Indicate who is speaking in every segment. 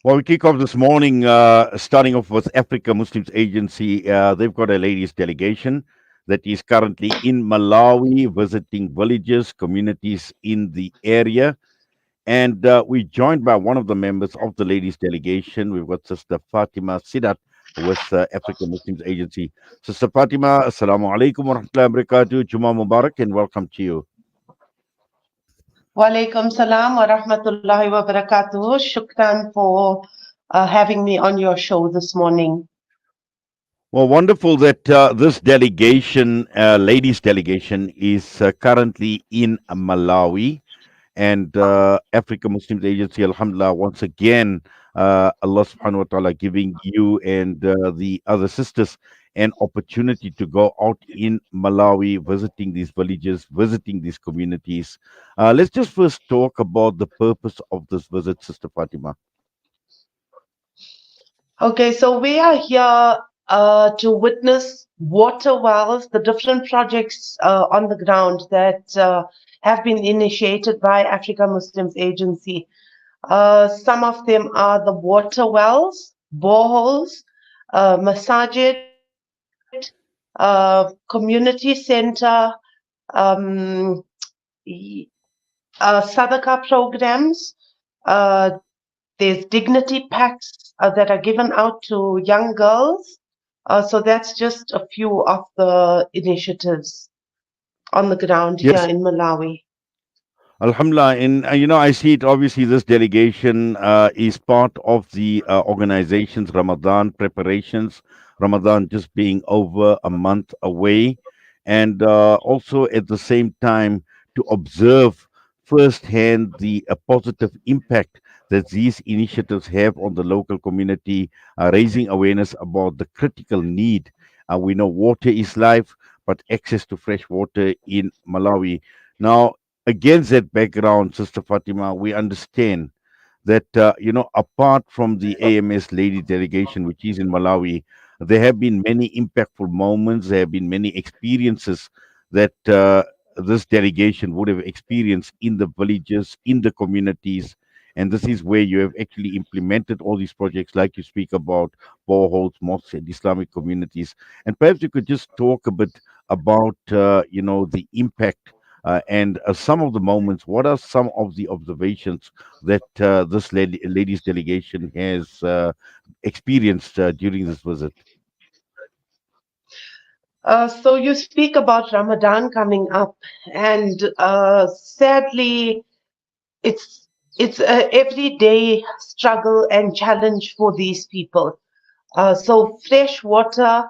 Speaker 1: Well, we kick off this morning, starting off with Africa Muslims Agency. They've got a ladies delegation that is currently in Malawi visiting villages, communities in the area. And we're joined by one of the members of the ladies delegation. We've got Sister Fatima Seedat with Africa Muslims Agency. Sister Fatima, Assalamu alaikum wa rahmatullahi wa barakatuh. Juma Mubarak and welcome to you.
Speaker 2: Walaikum salam wa rahmatullahi wa barakatuh. Shukran for having me on your show this morning.
Speaker 1: Well, wonderful that this delegation, ladies delegation, is currently in Malawi and Africa Muslims Agency, Alhamdulillah, once again, Allah subhanahu wa ta'ala giving you and the other sisters an opportunity to go out in Malawi, visiting these villages, visiting these communities. Let's just first talk about the purpose of this visit, Sister Fatima.
Speaker 2: Okay, so we are here to witness water wells, the different projects on the ground that have been initiated by Africa Muslims Agency. Some of them are the water wells, boreholes, masajid, community center, um, y- sadaqah programs. Uh, there's dignity packs that are given out to young girls. So that's just a few of the initiatives on the ground here
Speaker 1: Yes,
Speaker 2: in Malawi.
Speaker 1: Alhamdulillah, and I see it. Obviously, this delegation is part of the organization's Ramadan preparations. Ramadan just being over a month away, and also at the same time to observe firsthand the positive impact that these initiatives have on the local community, raising awareness about the critical need. We know water is life, but access to fresh water in Malawi. Now, against that background, Sister Fatima, we understand that apart from the AMS lady delegation, which is in Malawi, there have been many impactful moments. There have been many experiences that this delegation would have experienced in the villages, in the communities. And this is where you have actually implemented all these projects, like you speak about boreholes, mosques, and Islamic communities. And perhaps you could just talk a bit about, the impact and some of the moments. What are some of the observations that this ladies delegation has experienced during this visit?
Speaker 2: So you speak about Ramadan coming up, and sadly, it's it's a everyday struggle and challenge for these people. So fresh water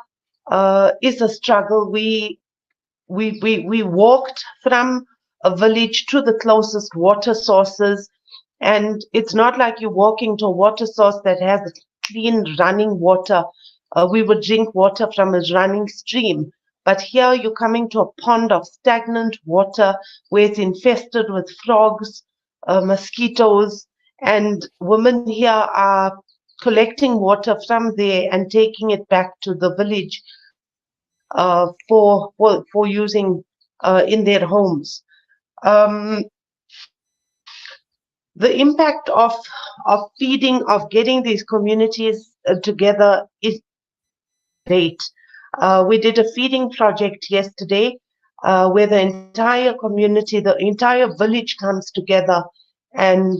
Speaker 2: is a struggle. We walked from a village to the closest water sources, and it's not like you're walking to a water source that has clean running water. We would drink water from a running stream, but here you're coming to a pond of stagnant water where it's infested with frogs, mosquitoes, and women here are collecting water from there and taking it back to the village for using in their homes. Um, the impact of feeding, of getting these communities together is great. We did a feeding project yesterday where the entire community, the entire village comes together and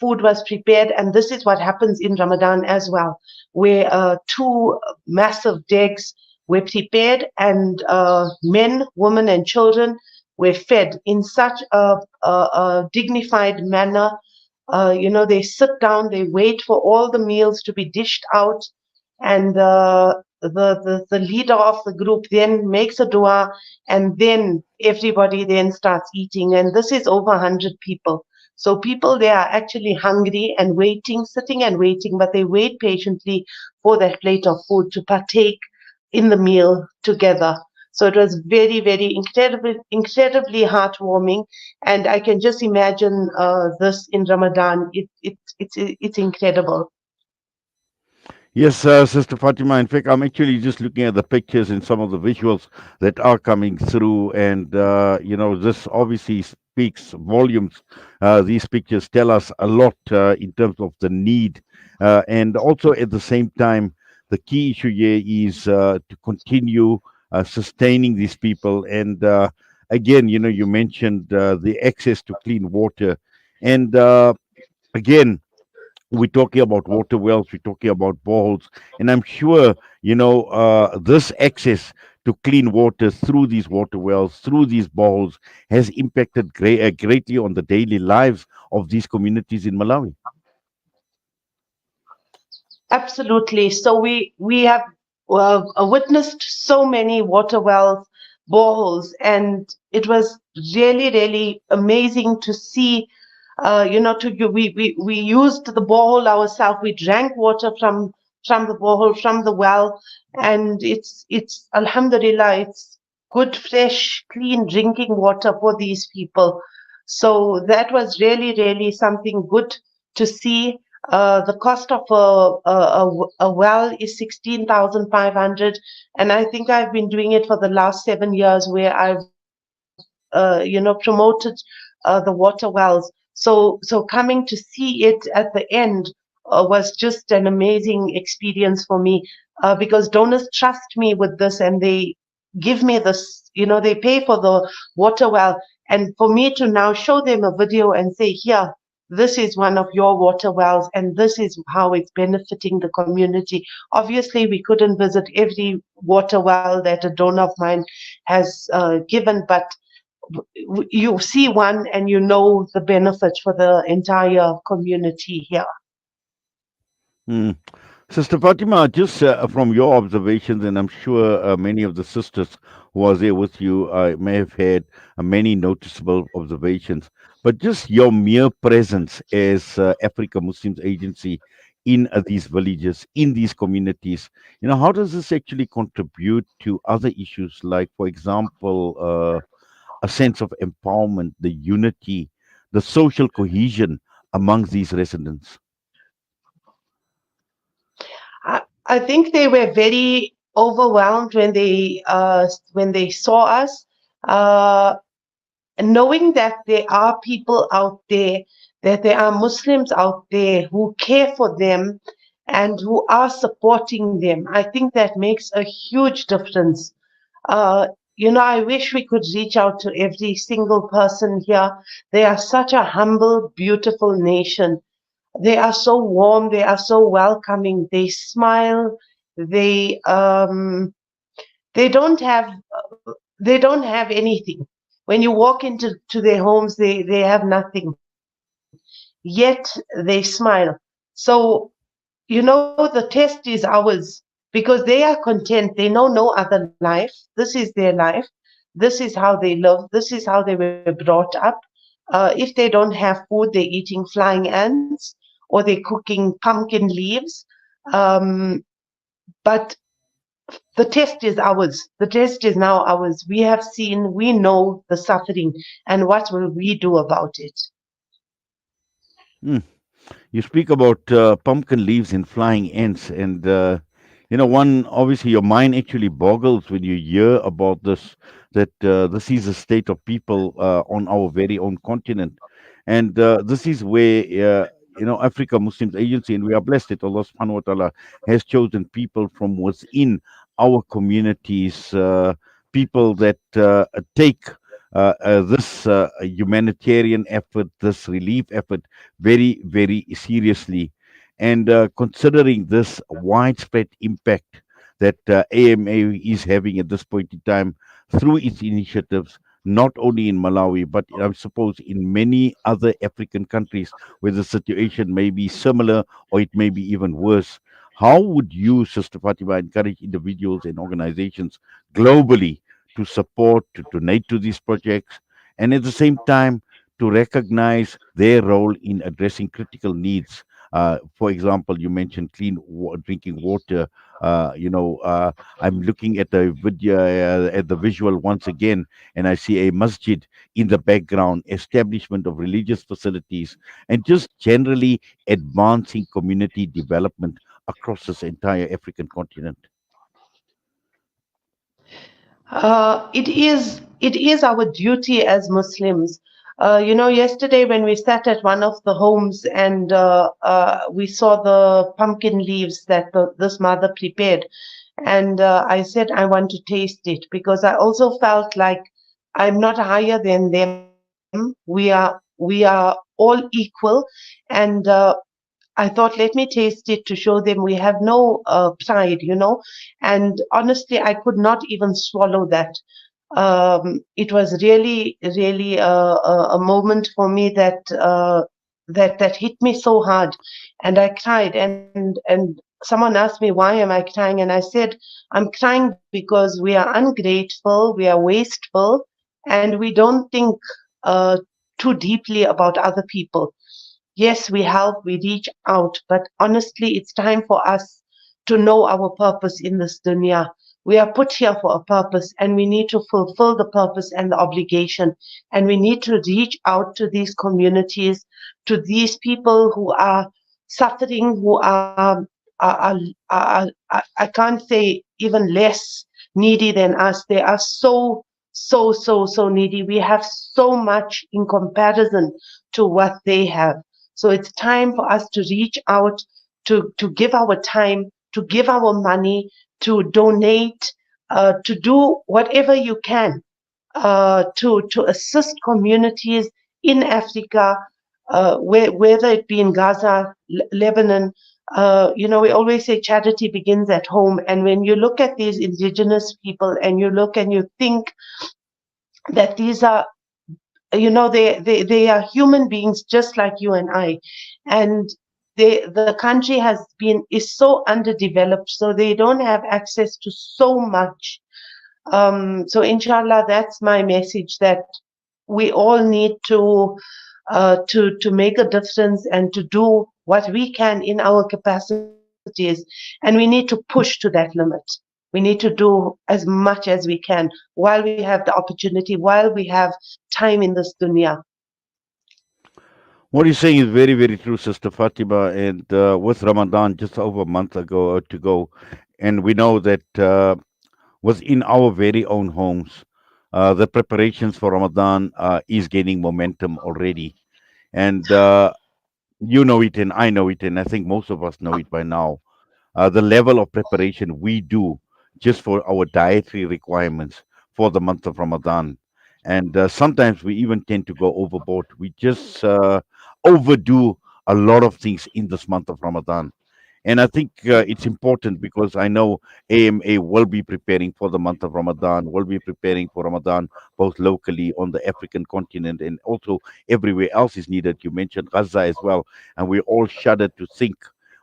Speaker 2: food was prepared. And this is what happens in Ramadan as well, where two massive digs were prepared and men, women, and children were fed in such a dignified manner. They sit down, they wait for all the meals to be dished out, and the leader of the group then makes a dua, and then everybody then starts eating. And this is over 100 people. So people, they are actually hungry and waiting, sitting and waiting, but they wait patiently for that plate of food to partake in the meal together. So it was very, very incredibly heartwarming, and I can just imagine this in Ramadan. It's incredible.
Speaker 1: Yes, Sister Fatima. In fact, I'm actually just looking at the pictures and some of the visuals that are coming through, and this obviously speaks volumes. These pictures tell us a lot in terms of the need, and also at the same time, the key issue here is to continue sustaining these people. And again, you mentioned the access to clean water, and again, we're talking about water wells, we're talking about boreholes, and I'm sure this access to clean water through these water wells, through these boreholes, has impacted greatly on the daily lives of these communities in Malawi.
Speaker 2: Absolutely. So we have witnessed so many water wells, boreholes, and it was really really amazing to see. We used the borehole ourselves. We drank water from the borehole, from the well, and it's Alhamdulillah, it's good, fresh, clean drinking water for these people. So that was really really something good to see. The cost of a well is 16,500, and I think I've been doing it for the last 7 years, where I've promoted the water wells. So coming to see it at the end was just an amazing experience for me, because donors trust me with this, and they give me this. They pay for the water well, and for me to now show them a video and say, here, this is one of your water wells, and this is how it's benefiting the community. Obviously, we couldn't visit every water well that a donor of mine has given, but you see one and you know the benefits for the entire community here.
Speaker 1: Hmm. Sister Fatima, just from your observations, and I'm sure many of the sisters who are there with you may have had many noticeable observations, but just your mere presence as Africa Muslims Agency in these villages, in these communities, how does this actually contribute to other issues like, for example, a sense of empowerment, the unity, the social cohesion amongst these residents?
Speaker 2: I think they were very overwhelmed when they saw us, uh, knowing that there are people out there, that there are Muslims out there who care for them and who are supporting them. I think that makes a huge difference. Uh, I wish we could reach out to every single person here. They are such a humble, beautiful nation. They are so warm. They are so welcoming. They smile. They um, they don't have they don't have anything. When you walk into their homes, they have nothing. Yet they smile. So the test is ours, because they are content. They know no other life. This is their life. This is how they live. This is how they were brought up. If they don't have food, they're eating flying ants, or they're cooking pumpkin leaves. Um, but the test is ours. The test is now ours. We have seen, we know the suffering, and what will we do about it?
Speaker 1: Hmm. You speak about pumpkin leaves and flying ants, and one obviously your mind actually boggles when you hear about this. That this is a state of people on our very own continent, and this is where Africa Muslims Agency, and we are blessed that Allah Subhanahu wa Taala has chosen people from within our communities, people that take this humanitarian effort, this relief effort very, very seriously. And considering this widespread impact that AMA is having at this point in time through its initiatives, not only in Malawi, but I suppose in many other African countries where the situation may be similar or it may be even worse. How would you, Sister Fatima, encourage individuals and organizations globally to support, to donate to these projects, and at the same time, to recognize their role in addressing critical needs? For example, you mentioned drinking water. I'm looking at the video, at the visual once again, and I see a masjid in the background, establishment of religious facilities, and just generally advancing community development across this entire African continent.
Speaker 2: It is our duty as Muslims. Yesterday when we sat at one of the homes and we saw the pumpkin leaves that this mother prepared, and I said I want to taste it because I also felt like I'm not higher than them. We are all equal, and I thought, let me taste it to show them we have no pride. And honestly, I could not even swallow that. It was really, really a moment for me that hit me so hard, and I cried. And someone asked me, why am I crying? And I said, I'm crying because we are ungrateful, we are wasteful, and we don't think uh, too deeply about other people. Yes, we help, we reach out, but honestly, it's time for us to know our purpose in this dunya. We are put here for a purpose, and we need to fulfill the purpose and the obligation. And we need to reach out to these communities, to these people who are suffering, who I can't say even less needy than us. They are so, so, so, so needy. We have so much in comparison to what they have. So it's time for us to reach out, to give our time, to give our money, to donate, to do whatever you can to assist communities in Africa, whether it be in Gaza, Lebanon. We always say charity begins at home. And when you look at these indigenous people and you look and you think that these are, they are human beings just like you and I, and the country is so underdeveloped, so they don't have access to so much. So inshallah, that's my message, that we all need to make a difference and to do what we can in our capacities, and we need to push to that limit. We need to do as much as we can while we have the opportunity, while we have time in this dunya.
Speaker 1: What you're saying is very, very true, Sister Fatima. And with Ramadan just over a month ago to go, and we know that within our very own homes, the preparations for Ramadan is gaining momentum already. And you know it, and I know it, and I think most of us know it by now. The level of preparation we do just for our dietary requirements for the month of Ramadan. And sometimes we even tend to go overboard. We just overdo a lot of things in this month of Ramadan. And I think it's important because I know AMA will be preparing for the month of Ramadan, will be preparing for Ramadan both locally on the African continent and also everywhere else is needed. You mentioned Gaza as well, and we all shudder to think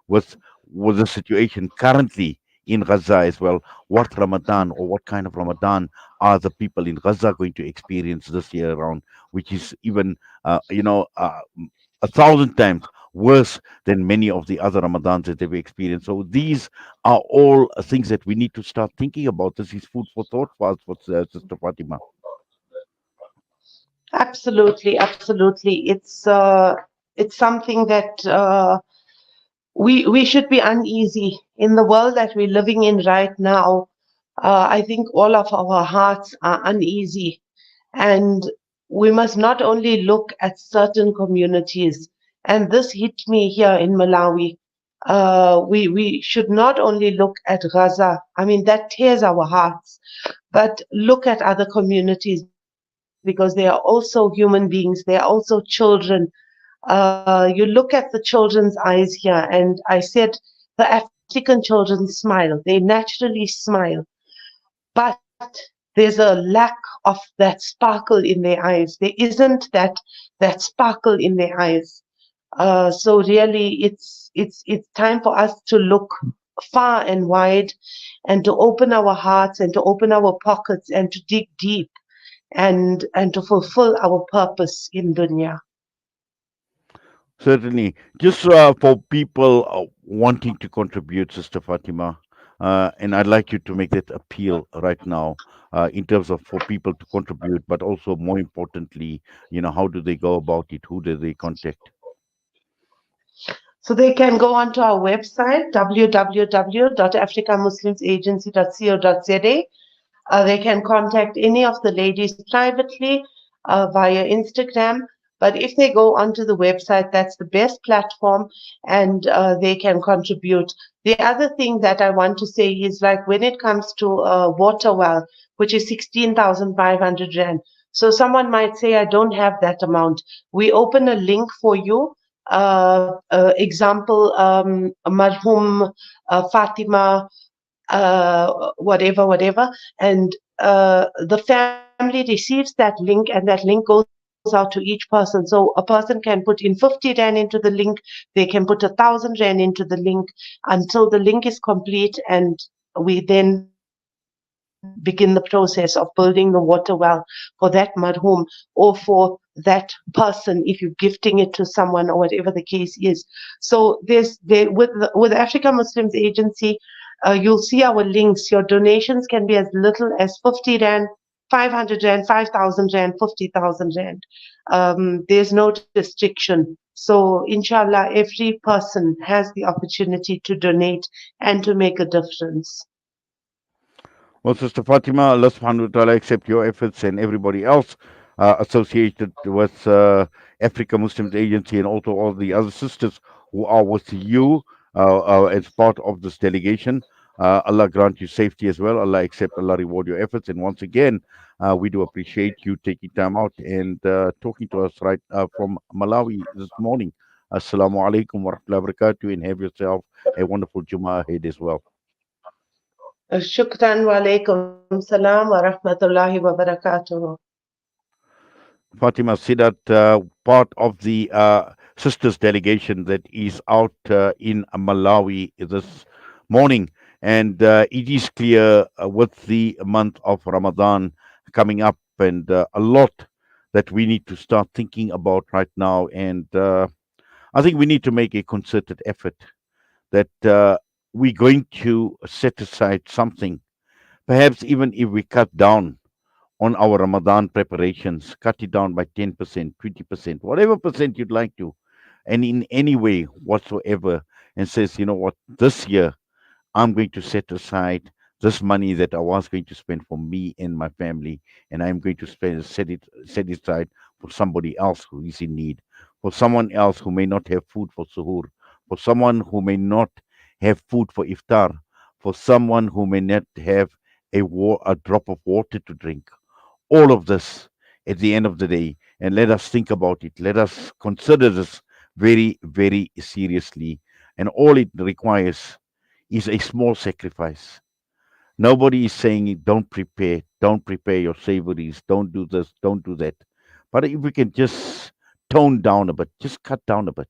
Speaker 1: with the situation currently in Gaza as well. What Ramadan or what kind of Ramadan are the people in Gaza going to experience this year around, which is even a thousand times worse than many of the other Ramadans that they've experienced. So these are all things that we need to start thinking about. This is food for thought for us, for Sister Fatima.
Speaker 2: Absolutely, absolutely. It's something that we should be uneasy in the world that we're living in right now. I think all of our hearts are uneasy, and we must not only look at certain communities. And this hit me here in Malawi. We should not only look at Gaza. I mean, that tears our hearts, but look at other communities because they are also human beings. They are also children. You look at the children's eyes here, and I said the African children smile. They naturally smile, but there's a lack of that sparkle in their eyes. There isn't that sparkle in their eyes. So really, it's time for us to look far and wide, and to open our hearts and to open our pockets and to dig deep and to fulfill our purpose in dunya.
Speaker 1: Certainly. Just for people wanting to contribute, Sister Fatima, and I'd like you to make that appeal right now in terms of for people to contribute, but also more importantly, how do they go about it? Who do they contact?
Speaker 2: So they can go onto our website, www.africamuslimsagency.co.za. They can contact any of the ladies privately. via Instagram. But if they go onto the website, that's the best platform, and they can contribute. The other thing that I want to say is, like, when it comes to water well, which is 16,500 Rand. So someone might say, I don't have that amount. We open a link for you. Example, Marhum Fatima, whatever, and the family receives that link, and that link goes out to each person. So a person can put in 50 Rand into the link, they can put 1,000 Rand into the link until the link is complete, and we then begin the process of building the water well for that marhum, or for that person, if you're gifting it to someone or whatever the case is. So with Africa Muslims Agency, you'll see our links. Your donations can be as little as 50 Rand, 500 Rand, 5,000 Rand, 50,000 Rand. There's no restriction. So, inshallah, every person has the opportunity to donate and to make a difference.
Speaker 1: Well, Sister Fatima, Allah subhanahu wa ta'ala accept your efforts and everybody else associated with Africa Muslims Agency, and also all the other sisters who are with you as part of this delegation. Allah grant you safety as well. Allah accept, Allah reward your efforts. And once again, we do appreciate you taking time out and talking to us right from Malawi this morning. Assalamu alaikum wa rahmatullahi wa barakatuh, and have yourself a wonderful Jummah ahead as well.
Speaker 2: Shukran wa alaikum salam wa rahmatullahi wa barakatuh.
Speaker 1: Fatima Seedat, part of the sisters delegation that is out in Malawi this morning. And it is clear with the month of Ramadan coming up, and a lot that we need to start thinking about right now. And I think we need to make a concerted effort that we're going to set aside something, perhaps even if we cut down on our Ramadan preparations, cut it down by 10%, 20%, whatever percent you'd like to, and in any way whatsoever, and says, you know what, this year I'm going to set aside this money that I was going to spend for me and my family, and I'm going to set it aside for somebody else who is in need, for someone else who may not have food for suhoor, for someone who may not have food for iftar, for someone who may not have a drop of water to drink. All of this at the end of the day, and let us think about it. Let us consider this very, very seriously. And all it requires is a small sacrifice. Nobody is saying don't prepare your savories, don't do this, don't do that. But if we can just tone down a bit, just cut down a bit,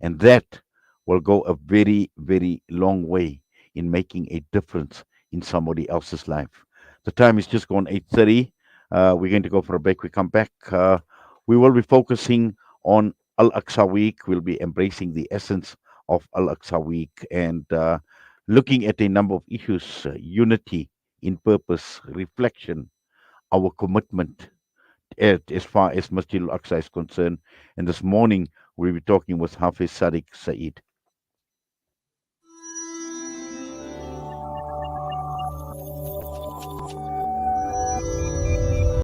Speaker 1: and that will go a very, very long way in making a difference in somebody else's life. The time is just gone 8:30. We're going to go for a break. We come back. We will be focusing on Al Aqsa Week. We'll be embracing the essence of Al Aqsa Week and looking at a number of issues: unity in purpose, reflection, our commitment as far as Masjid Al Aqsa is concerned. And this morning, we'll be talking with Hafiz Sadiq Saeed.